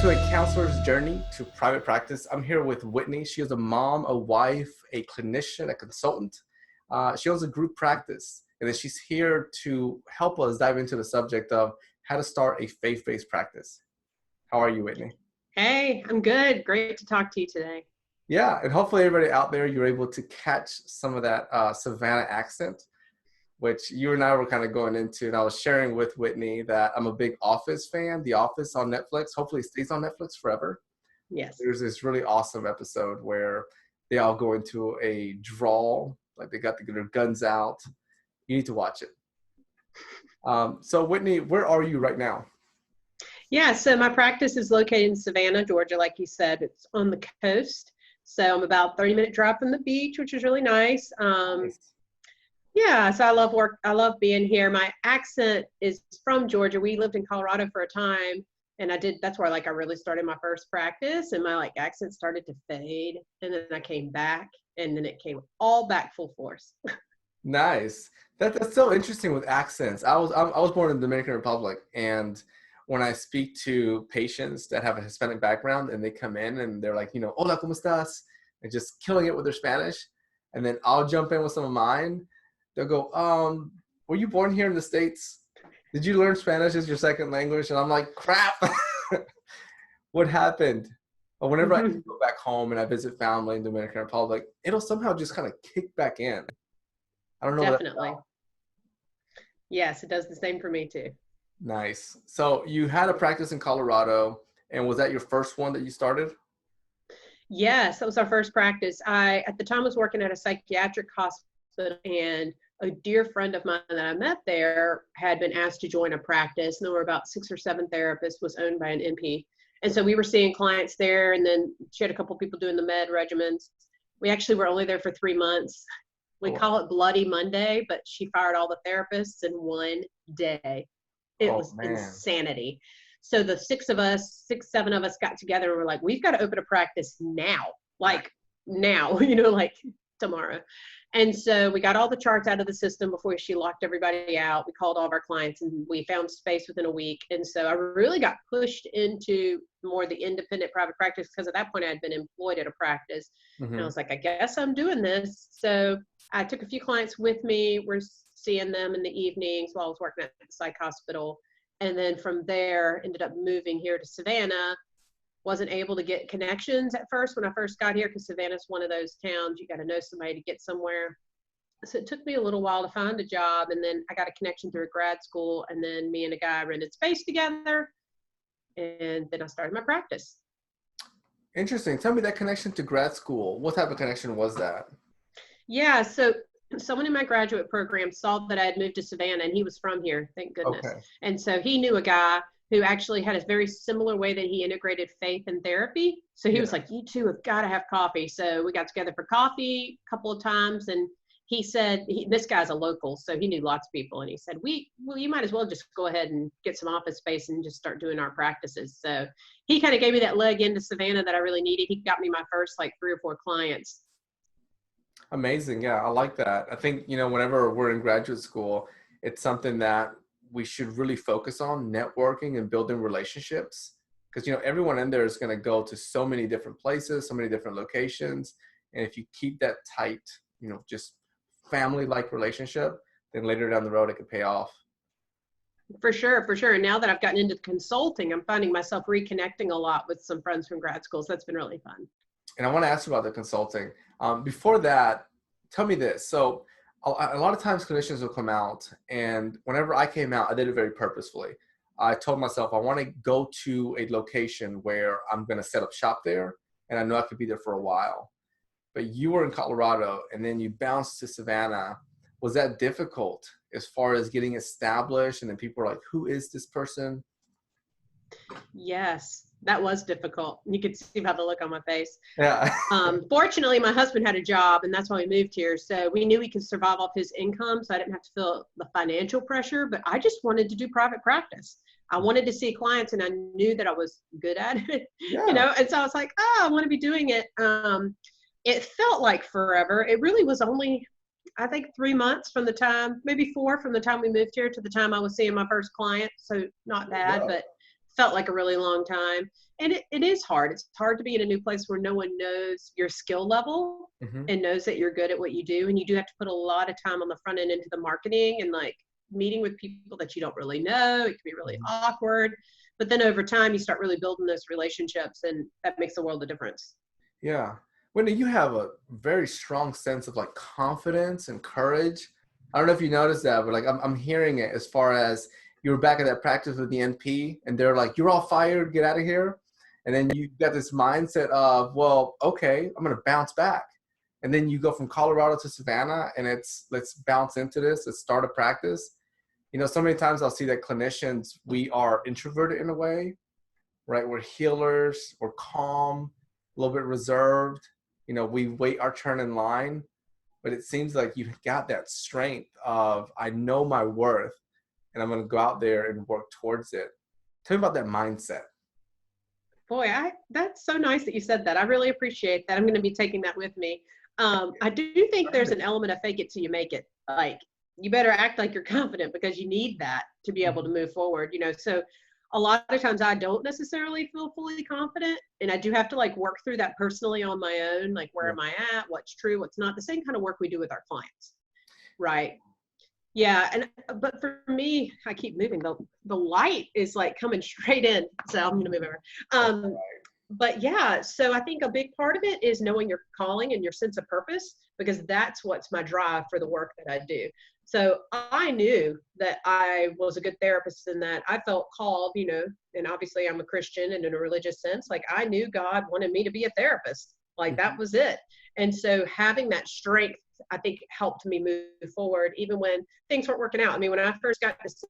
to A Counselor's Journey to Private Practice. I'm here with Whitney. She is a mom, a wife, a clinician, a consultant. She owns a group practice, and then she's here to help us dive into the subject of how to start a faith-based practice. How are you, Whitney? Hey, I'm good. Great to talk to you today. Yeah, and hopefully everybody out there, you're able to catch some of that Savannah accent, which you and I were kind of going into. And I was sharing with Whitney that I'm a big Office fan. The Office on Netflix, hopefully it stays on Netflix forever. Yes. There's this really awesome episode where they all go into a drawl, like they got to get their guns out. You need to watch it. So Whitney, where are you right now? Yeah, so my practice is located in Savannah, Georgia. Like you said, it's on the coast. So I'm about 30-minute drive from the beach, which is really nice. Nice. Yeah, so I love work. I love being here. My accent is from Georgia. We lived in Colorado for a time, and that's where I really started my first practice, and my accent started to fade, and then I came back, and then it came all back full force. Nice. That's so interesting with accents. I was born in the Dominican Republic, and when I speak to patients that have a Hispanic background and they come in and they're like, hola, ¿cómo estás? And just killing it with their Spanish. And then I'll jump in with some of mine. They'll go, were you born here in the States? Did you learn Spanish as your second language? And I'm like, crap. What happened? But whenever I go back home and I visit family in the Dominican Republic, it'll somehow just kind of kick back in. I don't know. Definitely. Yes, it does the same for me too. Nice. So you had a practice in Colorado, and was that your first one that you started? Yes, that was our first practice. I, at the time, was working at a psychiatric hospital, and a dear friend of mine that I met there had been asked to join a practice. And there were about 6 or 7 therapists, was owned by an NP. And so we were seeing clients there, and then she had a couple people doing the med regimens. We actually were only there for 3 months. We call it Bloody Monday, but she fired all the therapists in one day. It was insanity. So the 6, 7 of us got together and we're like, we've got to open a practice now, now, tomorrow. And so we got all the charts out of the system before she locked everybody out. We called all of our clients and we found space within a week. And so I really got pushed into more the independent private practice because at that point I had been employed at a practice. And I was like, I guess I'm doing this. So I took a few clients with me. We're seeing them in the evenings while I was working at the psych hospital. And then from there, ended up moving here to Savannah. Wasn't able to get connections at first when I first got here because Savannah's one of those towns you got to know somebody to get somewhere. So it took me a little while to find a job. And then I got a connection through a grad school. And then me and a guy rented space together. And then I started my practice. Interesting. Tell me that connection to grad school. What type of connection was that? Yeah, so someone in my graduate program saw that I had moved to Savannah, and he was from here, thank goodness. Okay. And so he knew a guy who actually had a very similar way that he integrated faith and therapy. So he was like, you two have got to have coffee. So we got together for coffee a couple of times, and he said, this guy's a local, so he knew lots of people. And he said, you might as well just go ahead and get some office space and just start doing our practices. So he kind of gave me that leg into Savannah that I really needed. He got me my first 3 or 4 clients. Amazing. Yeah, I like that. I think, whenever we're in graduate school, it's something that we should really focus on, networking and building relationships. Because, everyone in there is going to go to so many different places, so many different locations. And if you keep that tight, just family-like relationship, then later down the road, it could pay off. For sure, for sure. And now that I've gotten into consulting, I'm finding myself reconnecting a lot with some friends from grad schools. That's been really fun. And I want to ask you about the consulting. Before that, tell me this. So a lot of times clinicians will come out, and whenever I came out, I did it very purposefully. I told myself I want to go to a location where I'm going to set up shop there, and I know I could be there for a while. But you were in Colorado, and then you bounced to Savannah. Was that difficult as far as getting established? And then people were like, who is this person? Yes. That was difficult. You could see by the look on my face. Yeah. Fortunately, my husband had a job, and that's why we moved here. So we knew we could survive off his income, so I didn't have to feel the financial pressure. But I just wanted to do private practice. I wanted to see clients, and I knew that I was good at it. Yeah. And so I was like, I want to be doing it. It felt like forever. It really was only, I think, 3 months from the time, maybe 4 from the time we moved here to the time I was seeing my first client. So not bad, but felt like a really long time. And it is hard. It's hard to be in a new place where no one knows your skill level Hmm. and knows that you're good at what you do. And you do have to put a lot of time on the front end into the marketing and like meeting with people that you don't really know. It can be really Hmm. awkward. But then over time, you start really building those relationships, and that makes a world of difference. Yeah. Whitney, you have a very strong sense of like confidence and courage. I don't know if you noticed that, but like I'm hearing it as far as you were back at that practice with the NP and they're like, you're all fired, get out of here. And then you got this mindset of, well, okay, I'm going to bounce back. And then you go from Colorado to Savannah and it's, let's bounce into this, let's start a practice. You know, so many times I'll see that clinicians, we are introverted in a way, right? We're healers, we're calm, a little bit reserved. You know, we wait our turn in line, but it seems like you've got that strength of, I know my worth and I'm going to go out there and work towards it. Tell me about that mindset. Boy, that's so nice that you said that. I really appreciate that. I'm going to be taking that with me. I do think there's an element of fake it till you make it. Like you better act like you're confident because you need that to be able to move forward. You know, so a lot of times I don't necessarily feel fully confident, and I do have to like work through that personally on my own. Like, where Yeah. am I at? What's true? What's not? The same kind of work we do with our clients, right? Yeah, and but for me, I keep moving. The light is like coming straight in, so I'm gonna move over. But yeah, so I think a big part of it is knowing your calling and your sense of purpose, because that's what's my drive for the work that I do. So I knew that I was a good therapist and that I felt called, you know, and obviously I'm a Christian and in a religious sense, like I knew God wanted me to be a therapist. Like that was it. And so having that strength, I think helped me move forward even when things weren't working out. I mean, when I first got this,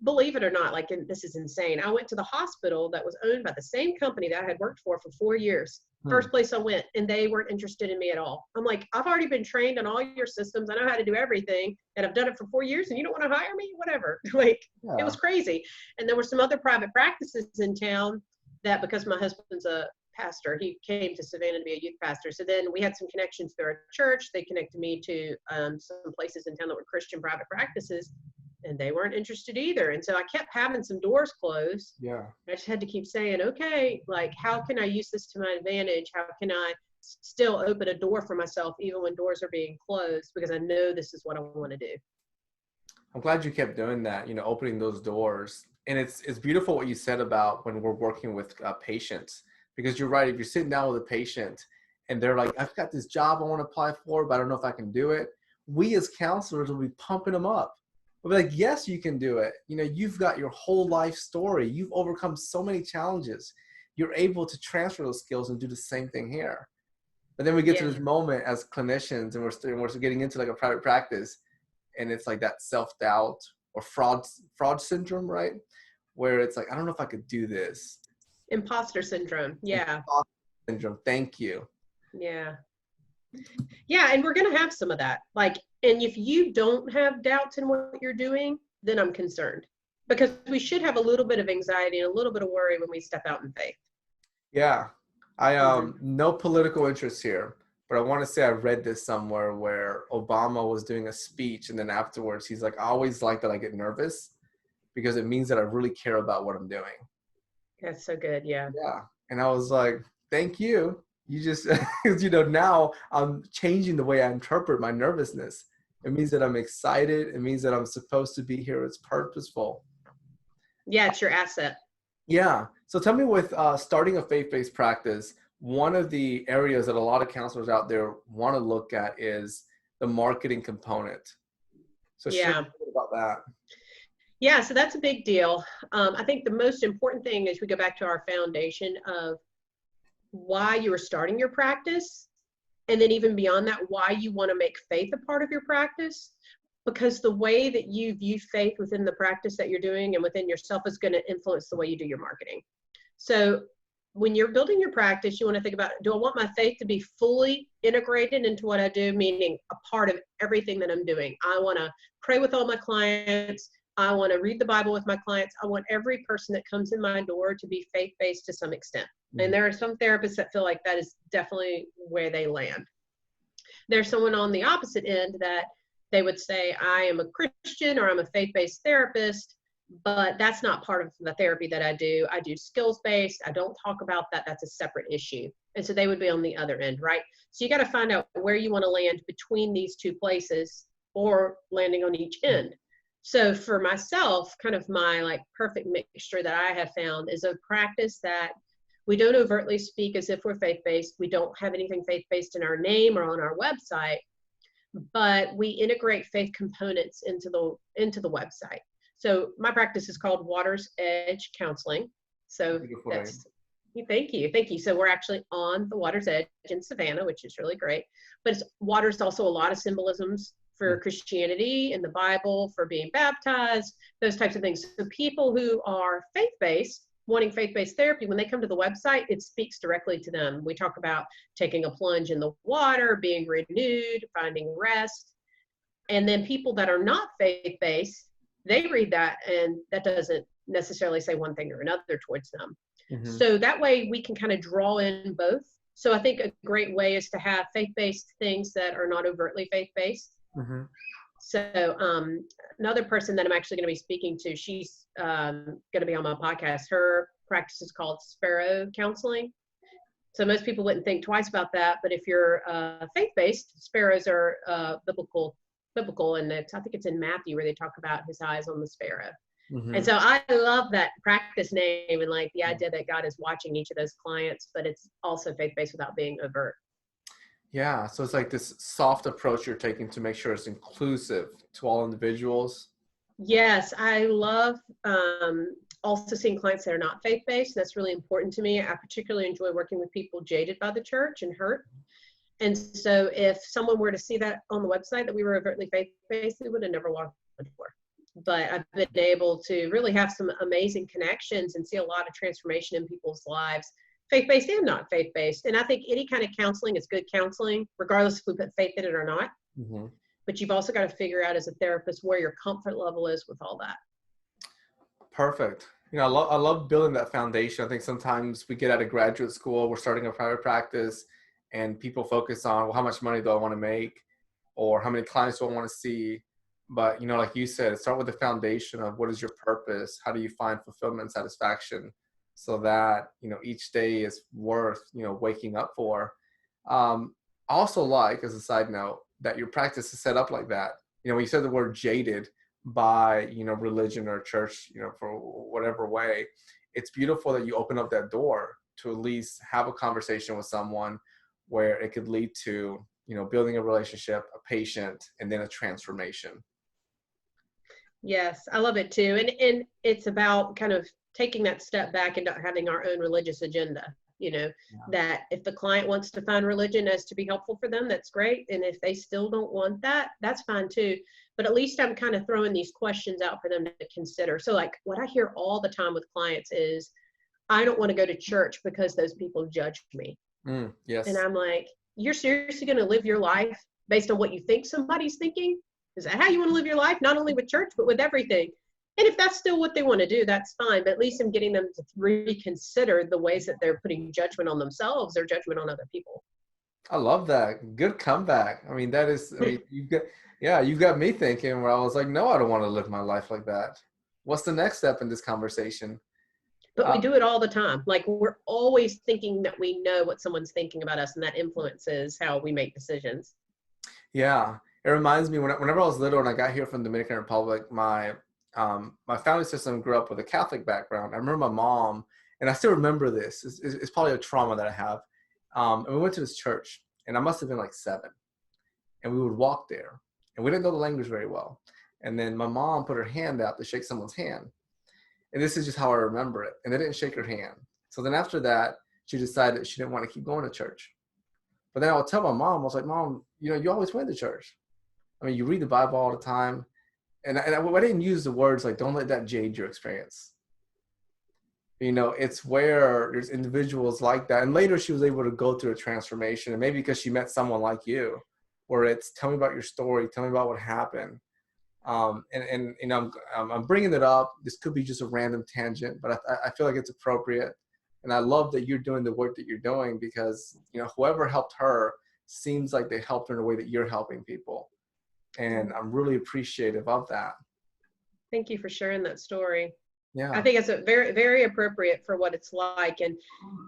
believe it or not, like, and this is insane, I went to the hospital that was owned by the same company that I had worked for 4 years. First place I went, and they weren't interested in me at all. I'm like, I've already been trained on all your systems. I know how to do everything, and I've done it for 4 years, and you don't want to hire me? Whatever. Like, it Yeah. was crazy. And there were some other private practices in town that, because my husband's a pastor, he came to Savannah to be a youth pastor. So then we had some connections through our church. They connected me to some places in town that were Christian private practices, and they weren't interested either. And so I kept having some doors closed. Yeah. I just had to keep saying, okay, like, how can I use this to my advantage? How can I still open a door for myself even when doors are being closed? Because I know this is what I want to do. I'm glad you kept doing that, you know, opening those doors. And it's beautiful what you said about when we're working with patients, because you're right. If you're sitting down with a patient and they're like, I've got this job I want to apply for, but I don't know if I can do it. We as counselors will be pumping them up. We'll be like, yes, you can do it. You know, you've got your whole life story. You've overcome so many challenges. You're able to transfer those skills and do the same thing here. But then we get to Yeah. this moment as clinicians and we're getting into like a private practice, and it's like that self-doubt or fraud syndrome, right? Where it's like, I don't know if I could do this. Imposter syndrome. Yeah. Imposter syndrome. Thank you. Yeah. Yeah. And we're going to have some of that. Like, and if you don't have doubts in what you're doing, then I'm concerned, because we should have a little bit of anxiety and a little bit of worry when we step out in faith. Yeah. I Mm-hmm. no political interest here, but I want to say I read this somewhere where Obama was doing a speech and then afterwards he's like, I always like that I get nervous because it means that I really care about what I'm doing. That's so good. Yeah. Yeah. And I was like, thank you. You just, you know, now I'm changing the way I interpret my nervousness. It means that I'm excited. It means that I'm supposed to be here. It's purposeful. Yeah. It's your asset. Yeah. So tell me, with starting a faith-based practice, one of the areas that a lot of counselors out there want to look at is the marketing component. So share a Yeah. bit about that. Yeah. So that's a big deal. I think the most important thing is we go back to our foundation of why you are starting your practice. And then even beyond that, why you want to make faith a part of your practice. Because the way that you view faith within the practice that you're doing and within yourself is going to influence the way you do your marketing. So when you're building your practice, you want to think about, do I want my faith to be fully integrated into what I do, meaning a part of everything that I'm doing? I want to pray with all my clients. I want to read the Bible with my clients. I want every person that comes in my door to be faith-based to some extent. And there are some therapists that feel like that is definitely where they land. There's someone on the opposite end that they would say, I am a Christian or I'm a faith-based therapist, but that's not part of the therapy that I do. I do skills-based. I don't talk about that. That's a separate issue. And so they would be on the other end, right? So you got to find out where you want to land between these two places or landing on each end. So for myself, kind of my like perfect mixture that I have found is a practice that we don't overtly speak as if we're faith-based. We don't have anything faith-based in our name or on our website, but we integrate faith components into the website. So my practice is called Water's Edge Counseling. So Beautiful that's name. thank you, thank you. So we're actually on the Water's Edge in Savannah, which is really great. But water's also a lot of symbolisms for Christianity in the Bible, for being baptized, those types of things. So people who are faith-based, wanting faith-based therapy, when they come to the website, it speaks directly to them. We talk about taking a plunge in the water, being renewed, finding rest. And then people that are not faith-based, they read that and that doesn't necessarily say one thing or another towards them. Mm-hmm. So that way we can kind of draw in both. So I think a great way is to have faith-based things that are not overtly faith-based. Mm-hmm. So another person that I'm actually going to be speaking to, she's going to be on my podcast. Her practice is called Sparrow Counseling. So most people wouldn't think twice about that, but if you're faith-based, sparrows are biblical, and I think it's in Matthew where they talk about his eyes on the sparrow. Mm-hmm. And so I love that practice name and like the idea that God is watching each of those clients, but it's also faith-based without being overt. Yeah, so it's like this soft approach you're taking to make sure it's inclusive to all individuals. Yes, I love also seeing clients that are not faith-based. That's really important to me. I particularly enjoy working with people jaded by the church and hurt. And so if someone were to see that on the website that we were overtly faith-based, they would have never walked the door. But I've been able to really have some amazing connections and see a lot of transformation in people's lives, faith-based and not faith-based. And I think any kind of counseling is good counseling, regardless if we put faith in it or not. Mm-hmm. But you've also got to figure out as a therapist where your comfort level is with all that. Perfect. You know, I love building that foundation. I think sometimes we get out of graduate school, we're starting a private practice, and people focus on, well, how much money do I want to make? Or how many clients do I want to see? But, you know, like you said, start with the foundation of what is your purpose? How do you find fulfillment and satisfaction so that, you know, each day is worth, you know, waking up for. I also like, as a side note, that your practice is set up like that. You know, when you said the word jaded by, you know, religion or church, you know, for whatever way, it's beautiful that you open up that door to at least have a conversation with someone where it could lead to, you know, building a relationship, a patient, and then a transformation. Yes, I love it too. And it's about kind of taking that step back and not having our own religious agenda. You know, that if the client wants to find religion as to be helpful for them, that's great. And if they still don't want that, that's fine too. But at least I'm kind of throwing these questions out for them to consider. So like what I hear all the time with clients is, I don't want to go to church because those people judge me. Yes. And I'm like, you're seriously going to live your life based on what you think somebody's thinking? Is that how you want to live your life? Not only with church, but with everything. And if that's still what they want to do, that's fine. But at least I'm getting them to reconsider the ways that they're putting judgment on themselves or judgment on other people. I love that. Good comeback. I mean, that is, I mean, you got me thinking where I was like, no, I don't want to live my life like that. What's the next step in this conversation? But we do it all the time. Like we're always thinking that we know what someone's thinking about us, and that influences how we make decisions. Yeah. It reminds me whenever I was little and I got here from the Dominican Republic, my family system grew up with a Catholic background. I remember my mom, and I still remember this. It's probably a trauma that I have. And we went to this church, and I must have been like 7. And we would walk there, and we didn't know the language very well. And then my mom put her hand out to shake someone's hand. And this is just how I remember it. And they didn't shake her hand. So then after that, she decided she didn't want to keep going to church. But then I would tell my mom, I was like, Mom, you know, you always went to church. I mean, you read the Bible all the time. And I didn't use the words like, don't let that jade your experience. You know, it's where there's individuals like that. And later she was able to go through a transformation. And maybe because she met someone like you, where it's tell me about your story, tell me about what happened. And you know, I'm bringing it up. This could be just a random tangent, but I feel like it's appropriate. And I love that you're doing the work that you're doing because, you know, whoever helped her seems like they helped her in a way that you're helping people. And I'm really appreciative of that. Thank you for sharing that story. I Yeah. think it's a very, very appropriate for what it's like. And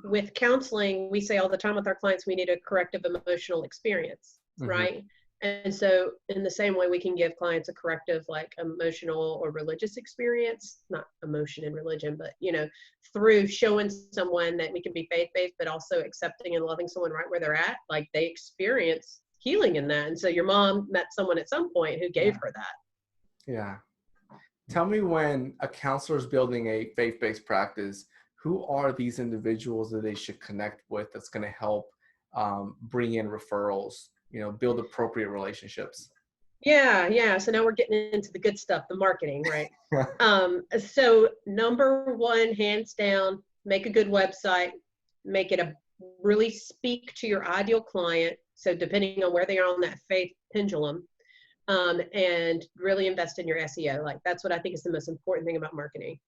with counseling, we say all the time with our clients, we need a corrective emotional experience, Hmm. right? And so in the same way, we can give clients a corrective, like emotional or religious experience, not emotion and religion, but, through showing someone that we can be faith-based, but also accepting and loving someone right where they're at, like they experience healing in that. And so your mom met someone at some point who gave Yeah. her that. Yeah. Tell me, when a counselor is building a faith-based practice, who are these individuals that they should connect with that's going to help bring in referrals, build appropriate relationships? Yeah, yeah. So now we're getting into the good stuff, the marketing, right? So number one, hands down, make a good website, make it a really speak to your ideal client. So depending on where they are on that faith pendulum, and really invest in your SEO. Like that's what I think is the most important thing about marketing.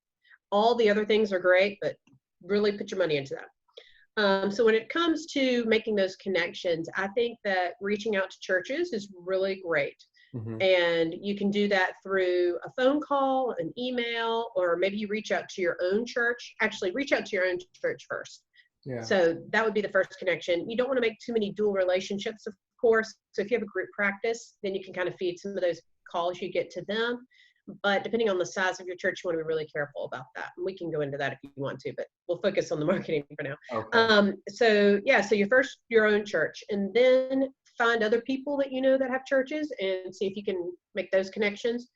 All the other things are great, but really put your money into that. So when it comes to making those connections, I think that reaching out to churches is really great. Hmm. And you can do that through a phone call, an email, or maybe you reach out to your own church. Actually, reach out to your own church first. Yeah. So that would be the first connection. You don't want to make too many dual relationships, of course. So if you have a group practice, then you can kind of feed some of those calls you get to them. But depending on the size of your church, you want to be really careful about that. And we can go into that if you want to, but we'll focus on the marketing for now. Okay. So yeah, so your own church, and then find other people that you know that have churches and see if you can make those connections.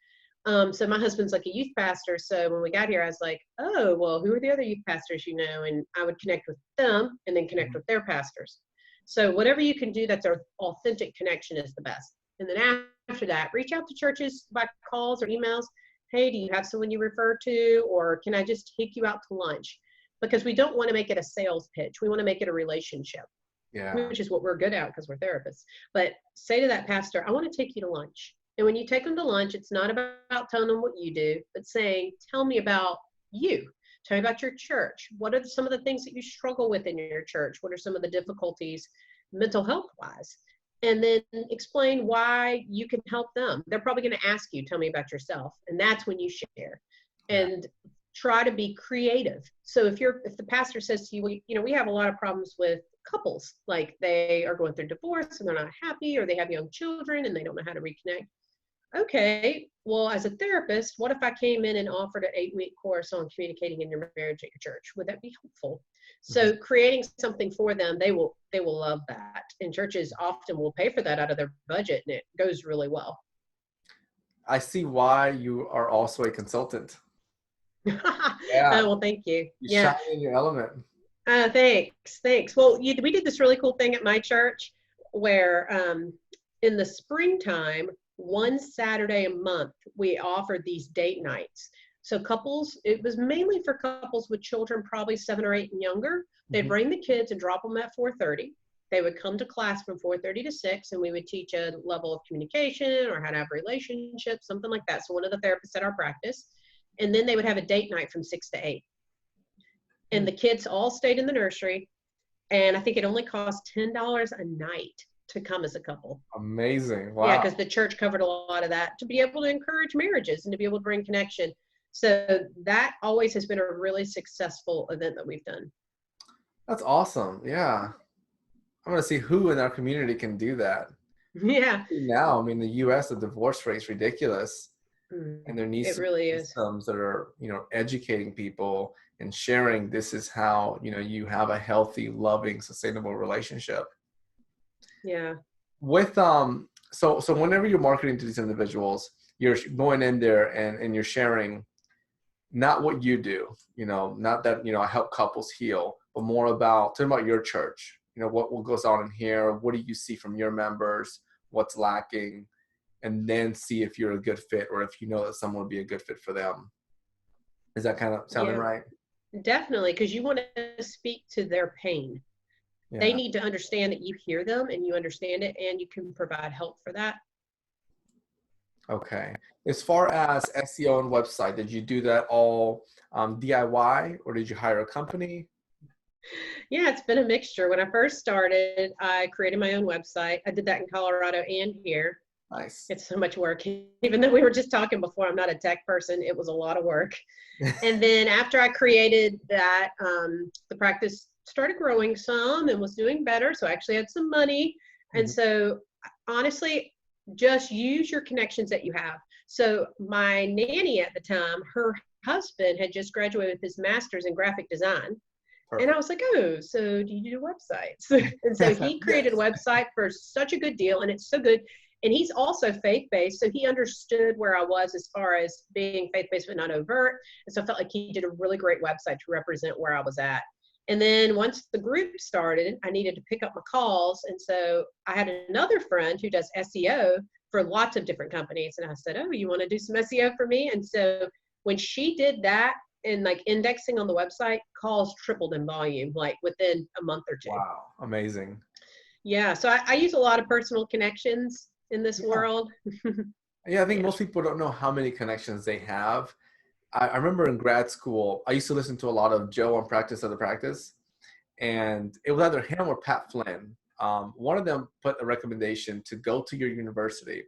So my husband's like a youth pastor. So when we got here, I was like, oh, well, who are the other youth pastors you know? And I would connect with them and then connect with their pastors. So whatever you can do that's an authentic connection is the best. And then after that, reach out to churches by calls or emails. Hey, do you have someone you refer to? Or can I just take you out to lunch? Because we don't want to make it a sales pitch. We want to make it a relationship, Yeah. which is what we're good at because we're therapists. But say to that pastor, I want to take you to lunch. And when you take them to lunch, it's not about telling them what you do, but saying, tell me about you. Tell me about your church. What are some of the things that you struggle with in your church? What are some of the difficulties mental health wise? And then explain why you can help them. They're probably going to ask you, tell me about yourself. And that's when you share. Yeah. And try to be creative. So if the pastor says to you, we have a lot of problems with couples, like they are going through divorce and they're not happy, or they have young children and they don't know how to reconnect. Okay, well, as a therapist, what if I came in and offered an 8-week course on communicating in your marriage at your church? Would that be helpful? Mhm. So creating something for them, they will love that. And churches often will pay for that out of their budget, and it goes really well. I see why you are also a consultant. Yeah. Well, thank you. You shine Yeah. in your element. Thanks. Well, we did this really cool thing at my church where in the springtime, one Saturday a month, we offered these date nights. So couples, it was mainly for couples with children, probably 7 or 8 and younger. They'd Mhm. bring the kids and drop them at 4:30. They would come to class from 4:30 to 6, and we would teach a level of communication or how to have relationships, something like that. So one of the therapists at our practice. And then they would have a date night from 6 to 8. And the kids all stayed in the nursery. And I think it only cost $10 a night to come as a couple. Amazing. Yeah, Wow. because the church covered a lot of that to be able to encourage marriages and to be able to bring connection. So that always has been a really successful event that we've done. That's awesome. Yeah. I'm going to see who in our community can do that. Yeah. Now, I mean, the US, the divorce rate is ridiculous. And there needs It to be really is. systems that are, educating people and sharing this is how, you have a healthy, loving, sustainable relationship. Yeah. With so whenever you're marketing to these individuals, you're going in there and you're sharing not what you do, not that, I help couples heal, but more about talking about your church, what goes on in here, what do you see from your members, what's lacking, and then see if you're a good fit or if you know that someone would be a good fit for them. Is that kind of sounding Yeah, right? definitely. Because you want to speak to their pain. They Yeah. need to understand that you hear them and you understand it and you can provide help for that. Okay. As far as SEO and website, did you do that all DIY or did you hire a company? Yeah, it's been a mixture. When I first started, I created my own website. I did that in Colorado and here. Nice. It's so much work. Even though we were just talking before, I'm not a tech person. It was a lot of work. And then after I created that, the practice started growing some and was doing better. So I actually had some money. And Mhm. so honestly, just use your connections that you have. So my nanny at the time, her husband had just graduated with his master's in graphic design. And I Perfect. was like, oh, so do you do websites? And so he created a Yes. website for such a good deal, and it's so good. And he's also faith-based, so he understood where I was as far as being faith-based but not overt. And so I felt like he did a really great website to represent where I was at. And then once the group started, I needed to pick up my calls. And so I had another friend who does SEO for lots of different companies. And I said, oh, you want to do some SEO for me? And so when she did that, and like indexing on the website, calls tripled in volume like within a month or two. Wow. Amazing. Yeah, so I use a lot of personal connections in this Yeah. world. Yeah, I think Yeah. most people don't know how many connections they have. I remember in grad school, I used to listen to a lot of Joe on Practice of the Practice, and it was either him or Pat Flynn. One of them put a recommendation to go to your university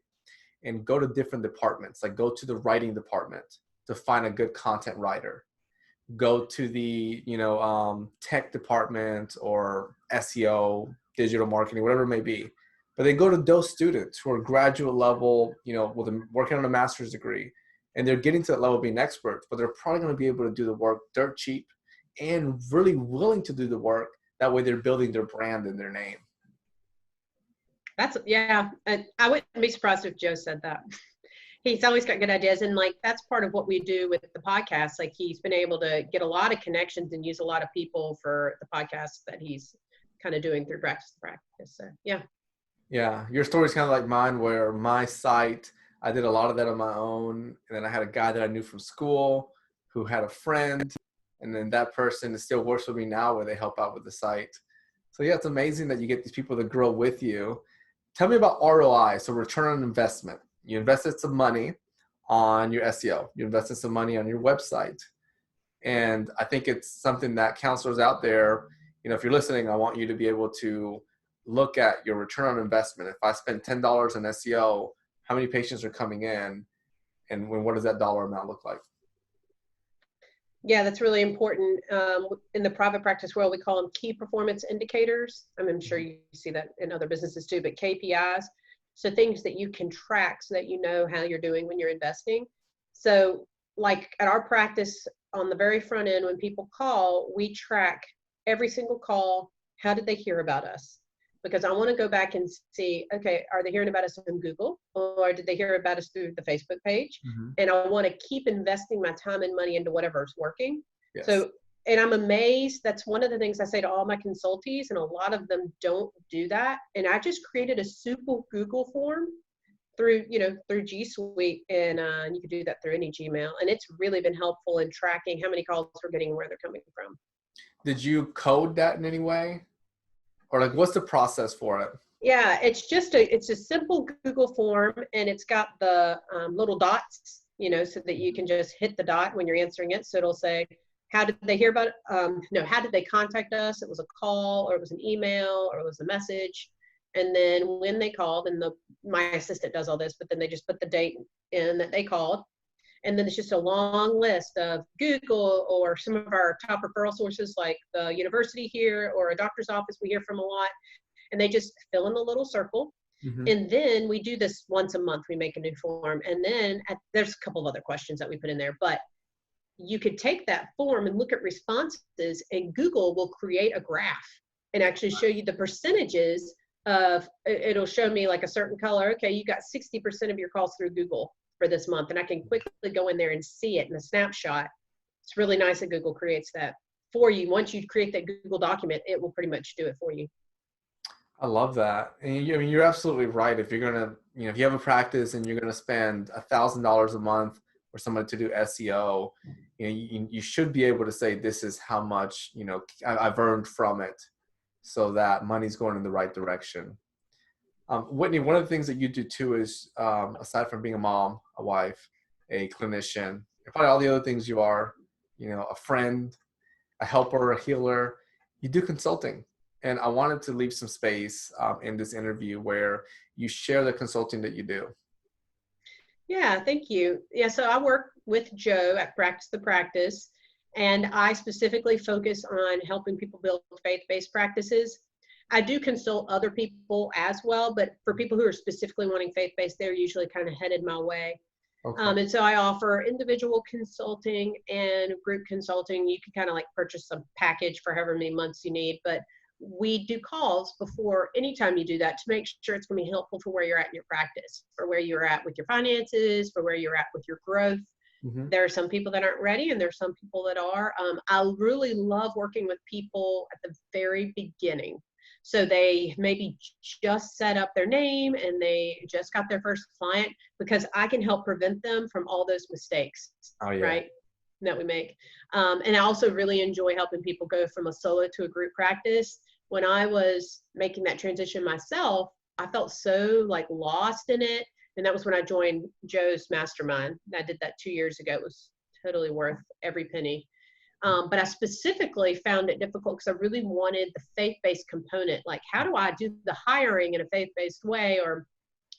and go to different departments, like go to the writing department to find a good content writer. Go to the tech department or SEO, digital marketing, whatever it may be. But they go to those students who are graduate level, working on a master's degree, and they're getting to that level of being experts, but they're probably going to be able to do the work dirt cheap and really willing to do the work. That way they're building their brand and their name. That's, yeah. And I wouldn't be surprised if Joe said that. He's always got good ideas. And like, that's part of what we do with the podcast. Like he's been able to get a lot of connections and use a lot of people for the podcast that he's kind of doing through practice to practice. So yeah. Yeah, your story's kind of like mine, where my site, I did a lot of that on my own, and then I had a guy that I knew from school who had a friend, and then that person still works with me now, where they help out with the site. So yeah, it's amazing that you get these people to grow with you. Tell me about ROI, so return on investment. You invested some money on your SEO, you invested some money on your website, and I think it's something that counselors out there, if you're listening, I want you to be able to look at your return on investment. If I spend $10 on SEO, how many patients are coming in, and what does that dollar amount look like? Yeah, that's really important. In the private practice world, we call them key performance indicators. I'm sure you see that in other businesses too, but KPIs. So things that you can track so that you know how you're doing when you're investing. So like at our practice on the very front end, when people call, we track every single call. How did they hear about us? Because I want to go back and see, okay, are they hearing about us on Google, or did they hear about us through the Facebook page? Mm-hmm. And I want to keep investing my time and money into whatever is working. Yes. So, and I'm amazed. That's one of the things I say to all my consultees, and a lot of them don't do that. And I just created a simple Google form through G Suite, and you can do that through any Gmail. And it's really been helpful in tracking how many calls we're getting and where they're coming from. Did you code that in any way? Or like, what's the process for it? Yeah, it's a simple Google form, and it's got the little dots, so that you can just hit the dot when you're answering it. So it'll say, how did they hear about it? No, how did they contact us? It was a call, or it was an email, or it was a message. And then when they called, and my assistant does all this, but then they just put the date in that they called. And then it's just a long list of Google or some of our top referral sources like the university here or a doctor's office we hear from a lot. And they just fill in the little circle. Mm-hmm. And then we do this once a month. We make a new form. And then there's a couple of other questions that we put in there. But you could take that form and look at responses, and Google will create a graph and actually show you the percentages of, it'll show me like a certain color. Okay, you got 60% of your calls through Google for this month, and I can quickly go in there and see it in a snapshot. It's really nice that Google creates that for you. Once you create that Google document, it will pretty much do it for you. I love that. And you're absolutely right. If you're going to, if you have a practice and you're going to spend $1,000 a month for somebody to do SEO, you should be able to say, this is how much, I've earned from it, so that money's going in the right direction. Whitney, one of the things that you do too is, aside from being a mom, a wife, a clinician, and probably all the other things you are, a friend, a helper, a healer, you do consulting. And I wanted to leave some space in this interview where you share the consulting that you do. Yeah, thank you. Yeah, so I work with Joe at Practice the Practice, and I specifically focus on helping people build faith-based practices. I do consult other people as well, but for people who are specifically wanting faith-based, they're usually kind of headed my way. Okay. And so I offer individual consulting and group consulting. You can kind of like purchase a package for however many months you need, but we do calls before anytime you do that to make sure it's going to be helpful for where you're at in your practice, for where you're at with your finances, for where you're at with your growth. Mm-hmm. There are some people that aren't ready and there's some people that are. I really love working with people at the very beginning. So they maybe just set up their name and they just got their first client, because I can help prevent them from all those mistakes, right, that we make. And I also really enjoy helping people go from a solo to a group practice. When I was making that transition myself, I felt so like lost in it. And that was when I joined Joe's mastermind. I did that 2 years ago. It was totally worth every penny. But I specifically found it difficult because I really wanted the faith-based component. Like, how do I do the hiring in a faith-based way, or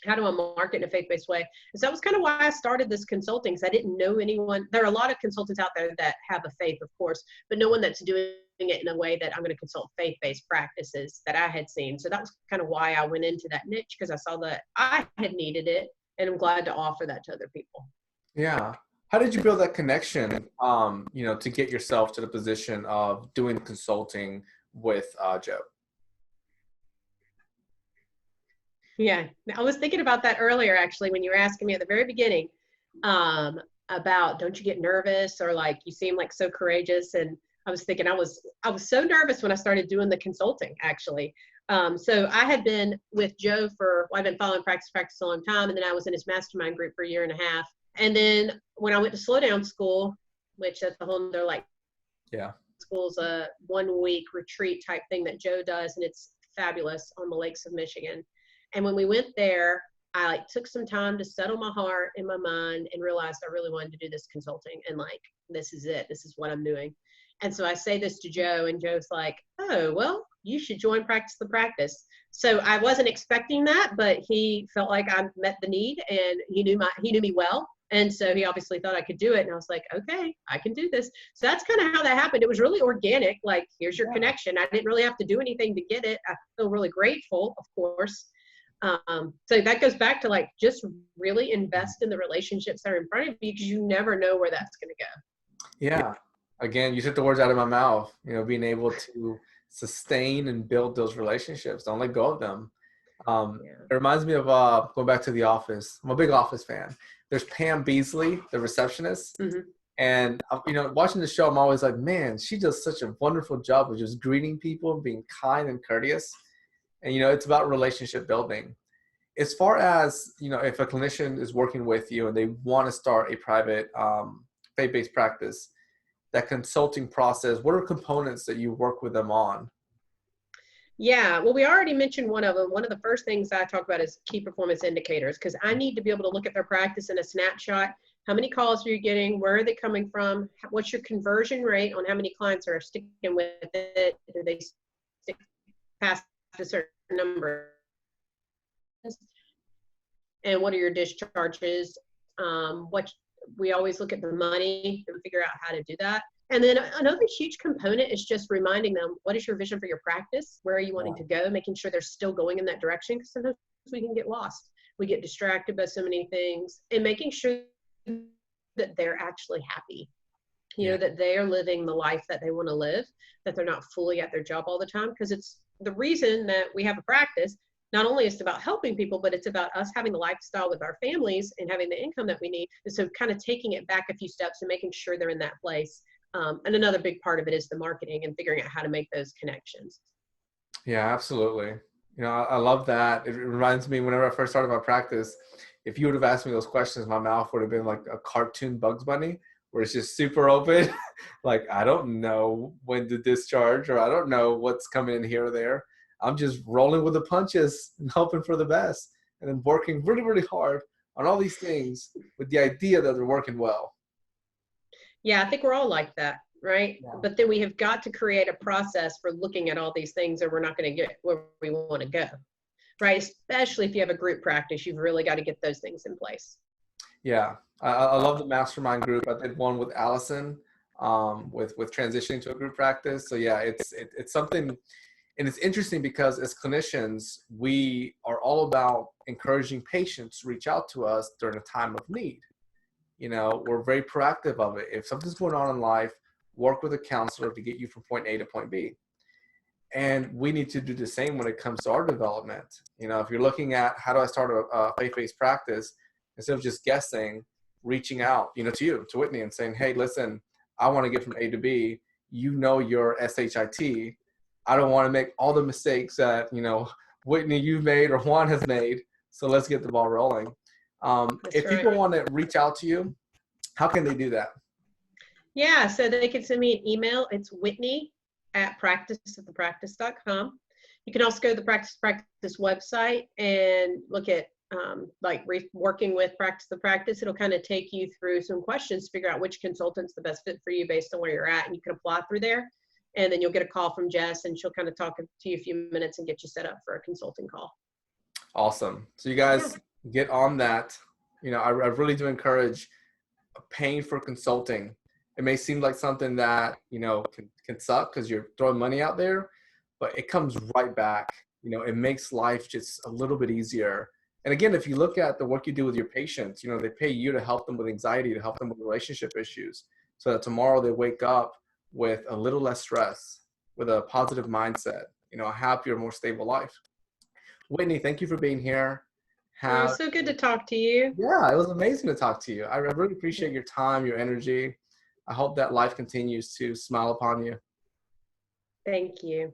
how do I market in a faith-based way? And so that was kind of why I started this consulting, because I didn't know anyone. There are a lot of consultants out there that have a faith, of course, but no one that's doing it in a way that I'm going to consult faith-based practices that I had seen. So that was kind of why I went into that niche, because I saw that I had needed it, and I'm glad to offer that to other people. Yeah. How did you build that connection, to get yourself to the position of doing consulting with Joe? Yeah, I was thinking about that earlier, actually, when you were asking me at the very beginning about, don't you get nervous, or like you seem like so courageous. And I was thinking I was so nervous when I started doing the consulting, actually. So I had been with Joe I've been following Practice a long time, and then I was in his mastermind group for 1.5 years. And then when I went to Slow Down School, which that's a whole other school's a 1-week retreat type thing that Joe does, and it's fabulous, on the lakes of Michigan. And when we went there, I like took some time to settle my heart and my mind and realized I really wanted to do this consulting, and like, this is it. This is what I'm doing. And so I say this to Joe, and Joe's like, oh, well, you should join Practice the Practice. So I wasn't expecting that, but he felt like I met the need, and he knew me well. And so he obviously thought I could do it. And I was like, okay, I can do this. So that's kind of how that happened. It was really organic. Like, here's your connection. I didn't really have to do anything to get it. I feel really grateful, of course. So that goes back to like, just really invest in the relationships that are in front of you, because you never know where that's going to go. Yeah. Again, you took the words out of my mouth, being able to sustain and build those relationships. Don't let go of them. It reminds me of going back to The Office. I'm a big Office fan. There's Pam Beasley, the receptionist. Mm-hmm. And, watching the show, I'm always like, man, she does such a wonderful job of just greeting people, being kind and courteous. And, it's about relationship building. As far as, if a clinician is working with you and they want to start a private faith-based practice, that consulting process, what are components that you work with them on? Yeah, well, we already mentioned one of them. One of the first things I talk about is key performance indicators, because I need to be able to look at their practice in a snapshot. How many calls are you getting? Where are they coming from? What's your conversion rate on how many clients are sticking with it? Do they stick past a certain number? And what are your discharges? We always look at the money and figure out how to do that. And then another huge component is just reminding them, what is your vision for your practice? Where are you wanting to go? Making sure they're still going in that direction, because sometimes we can get lost. We get distracted by so many things, and making sure that they're actually happy, that they are living the life that they want to live, that they're not fully at their job all the time. Because it's the reason that we have a practice. Not only is it about helping people, but it's about us having the lifestyle with our families and having the income that we need. And so kind of taking it back a few steps and making sure they're in that place. And another big part of it is the marketing and figuring out how to make those connections. Yeah, absolutely. I love that. It reminds me, whenever I first started my practice, if you would have asked me those questions, my mouth would have been like a cartoon Bugs Bunny, where it's just super open. Like, I don't know when to discharge, or I don't know what's coming in here or there. I'm just rolling with the punches and hoping for the best, and then working really, really hard on all these things with the idea that they're working well. Yeah, I think we're all like that. right? Yeah. But then we have got to create a process for looking at all these things, or we're not going to get where we want to go, right? Especially if you have a group practice, you've really got to get those things in place. Yeah, I love the mastermind group. I did one with Allison, with transitioning to a group practice. So yeah, it's something, and it's interesting because as clinicians, we are all about encouraging patients to reach out to us during a time of need. You know, we're very proactive of it. If something's going on in life, work with a counselor to get you from point A to point B. And we need to do the same when it comes to our development. You know, if you're looking at how do I start a faith-based practice, instead of just guessing, reaching out, you know, to you, to Whitney, and saying, hey, listen, I want to get from A to B. You know your SHIT. I don't want to make all the mistakes that, you know, Whitney, you've made or Juan has made. So let's get the ball rolling. If people want to reach out to you, how can they do that? Yeah, so they can send me an email. It's whitney@practiceofthepractice.com. You can also go to the Practice website and look at working with Practice the Practice. It'll kind of take you through some questions to figure out which consultant's the best fit for you based on where you're at, and you can apply through there. And then you'll get a call from Jess, and she'll kind of talk to you a few minutes and get you set up for a consulting call. Awesome. So you guys get on that. You know, I really do encourage paying for consulting. It may seem like something that, you know, can suck because you're throwing money out there, but it comes right back. You know, it makes life just a little bit easier. And again, if you look at the work you do with your patients, you know, they pay you to help them with anxiety, to help them with relationship issues, so that tomorrow they wake up with a little less stress, with a positive mindset, you know, a happier, more stable life. Whitney, thank you for being here. So good to talk to you. Yeah, it was amazing to talk to you. I really appreciate your time, your energy. I hope that life continues to smile upon you. Thank you.